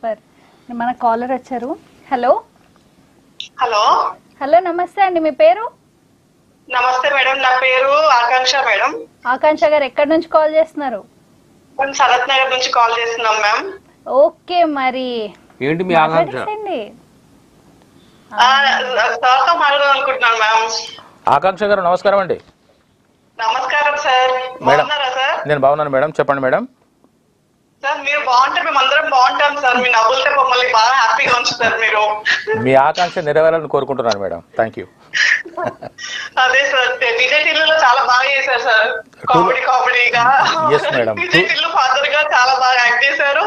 Super. మన caller వచ్చారు. Hello hello hello నమస్తే అండి, మీ పేరు? నమస్తే మేడం, నా పేరు ఆకాంక్ష మేడం. ఆకాంక్ష గారు ఎక్కడి నుంచి కాల్ చేస్తున్నారు? మేము సరత్ నగర్ నుంచి కాల్ చేస్తున్నాం మ్యామ్. ఓకే, మరి ఏంటి మీ ఆకాంక్ష? సార్తో మాట్లాడాలి అనుకుంటున్నాను మ్యామ్. ఆకాంక్ష గారు నమస్కారం అండి. నమస్కారం సార్, బాగున్నారా సార్? నేను బాగున్నాను మేడం, చెప్పండి మేడం. సార్ మీరు బాగుంటే మేము అందరం బాగుంటాం సార్. మీ నవ్వులతో మమ్మల్ని బాగా హ్యాపీగా ఉంచుతారు మీరు. మీ ఆకాంక్ష నెరవేరాలని కోరుకుంటున్నాను మేడం. Thank you. అదే సార్, విజయ్ టిల్లులో చాలా బాగా చేశారు సార్, కామెడీగా. Yes madam, Vijay Tillu father గా చాలా బాగా యాక్ట్ చేశారు.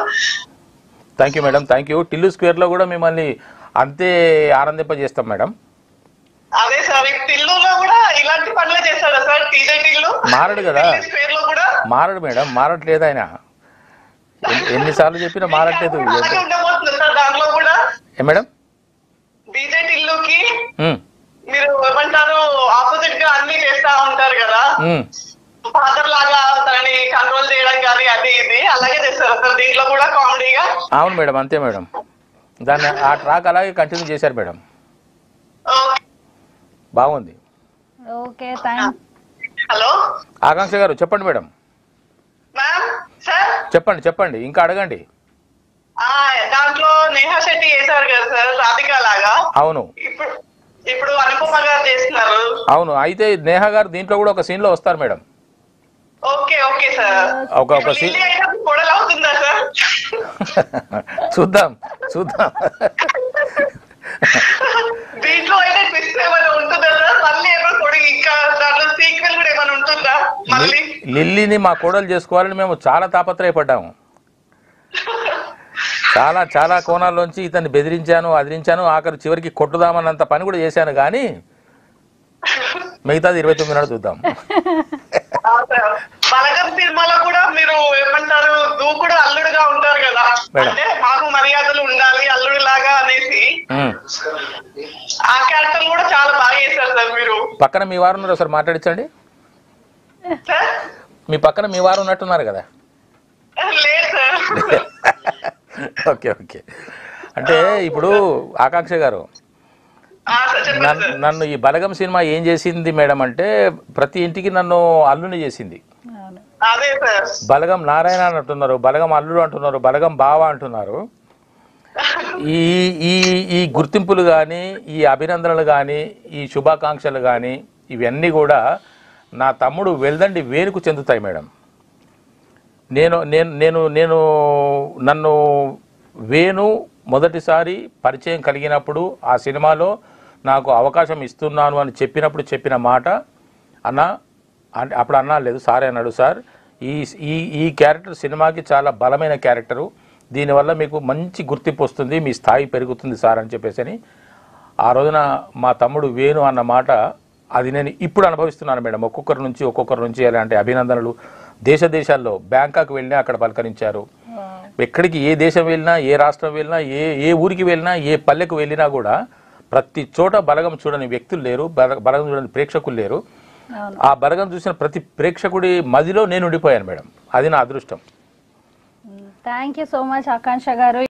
Thank you madam, thank you. Tillu square లో కూడా మిమ్మల్ని అంతే ఆనందింపజేస్తాం మేడం. అదే సార్, టిల్లులో కూడా ఇలాంటి పనులే చేస్తాడా సార్ విజయ్ టిల్లు? మారడు కదా, స్క్వేర్ లో కూడా మారడు మేడం, మారట్లేదు ఆయన. ఎన్నిసార్లు చెప్పినా మారట్లేదు. దాంట్లో కూడా ఏ మేడం విజయ్ టిల్లుకి మీరు ఏమంటారు, ఆపోజిట్ గా అన్ని చేస్తా ఉంటారు కదా, ఫాదర్ లాగా తనని కంట్రోల్ చేయడం కానీ అది ఇది అలాగే చేస్తారు సార్ దీంట్లో కూడా కామెడీగా. అవును మేడం, అంతే మేడం. దాన్ని ఆ ట్రాక్ అలాగే కంటిన్యూ చేశారు మేడం, బాగుంది. ఓకే, హలో ఆకాంక్ష గారు చెప్పండి మేడం. సార్ చెప్పండి చెప్పండి, ఇంకా అడగండి. దాంట్లో నేహా శెట్టి చేశారు కదా సార్ రాధిక లాగా. అవును, ఇప్పుడు అనుపమ గారు చేస్తున్నారు. అవును. అయితే నేహా గారు దీంట్లో కూడా ఒక సీన్ లో వస్తారు మేడం. Okay okay sir. ఒక సీన్ కొడలు అవుతుందా సార్? చూద్దాం చూద్దాం. దీంట్లో అయితే ట్విస్ట్ ఏమైనా ఉంటుందా సార్? మళ్ళీ ఏమైనా కొడుకు ఇంకా దాంట్లో సీక్వెల్ కూడా ఏమైనా ఉంటుందా మళ్ళీ? లిల్లీని మా కోడలు చేసుకోవాలని మేము చాలా తాపత్రయపడ్డాము. చాలా చాలా కోణాల్లోంచి ఇతన్ని బెదిరించాను, అదిరించాను, ఆఖరి చివరికి కొట్టుదామన్నంత పని కూడా చేశాను. కానీ మిగతాది 29 నాడు చూద్దాం. బలగం సినిమాలో కూడా మీరు ఏమంటారు, దూకుడు అల్లుడుగా ఉంటారు కదా, అంటే మాకు మర్యాదలు ఉండాలి అల్లుడు లాగా అనేసి, ఆ క్యారెక్టర్ కూడా చాలా బాగా చేశారు సార్ మీరు. పక్కన మీ వారు ఉన్నారు, ఒకసారి మాట్లాడించండి. మీ పక్కన మీ వారు ఉన్నట్టున్నారు కదా? లేదు సార్. Okay okay. అంటే ఇప్పుడు ఆకాంక్ష గారు, నన్ను ఈ బలగం సినిమా ఏం చేసింది మేడం అంటే, ప్రతి ఇంటికి నన్ను అల్లుని చేసింది. బలగం నారాయణ అని అంటున్నారు, బలగం అల్లుడు అంటున్నారు, బలగం బావ అంటున్నారు. ఈ ఈ ఈ గుర్తింపులు కానీ, ఈ అభినందనలు కానీ, ఈ శుభాకాంక్షలు కానీ, ఇవన్నీ కూడా నా తమ్ముడు వెల్దండి వేరుకు చెందుతాయి మేడం. నేను నేను నేను నేను నన్ను వేణు మొదటిసారి పరిచయం కలిగినప్పుడు ఆ సినిమాలో నాకు అవకాశం ఇస్తున్నాను అని చెప్పినప్పుడు చెప్పిన మాట, అన్న అప్పుడు అన్నా లేదు సారీ అన్నాడు, సార్ ఈ ఈ ఈ క్యారెక్టర్ సినిమాకి చాలా బలమైన క్యారెక్టరు, దీనివల్ల మీకు మంచి గుర్తింపు వస్తుంది, మీ స్థాయి పెరుగుతుంది సార్ అని చెప్పేసి అని ఆ రోజున మా తమ్ముడు వేణు అన్న మాట, అది నేను ఇప్పుడు అనుభవిస్తున్నాను మేడం. ఒక్కొక్కరి నుంచి అలాంటి అభినందనలు దేశ దేశాల్లో, బ్యాంకాక్ వెళ్ళినా అక్కడ పలకరించారు, ఎక్కడికి ఏ దేశం వెళ్ళినా, ఏ రాష్ట్రం వెళ్ళినా, ఏ ఊరికి వెళ్ళినా, ఏ పల్లెకు వెళ్ళినా కూడా ప్రతి చోట బలగం చూడని వ్యక్తులు లేరు, బలగం చూడని ప్రేక్షకులు లేరు. ఆ బలగం చూసిన ప్రతి ప్రేక్షకుడి మదిలో నేను ఉండిపోయాను మేడం, అది నా అదృష్టం. థ్యాంక్ యూ సో మచ్ ఆకాంక్ష గారు.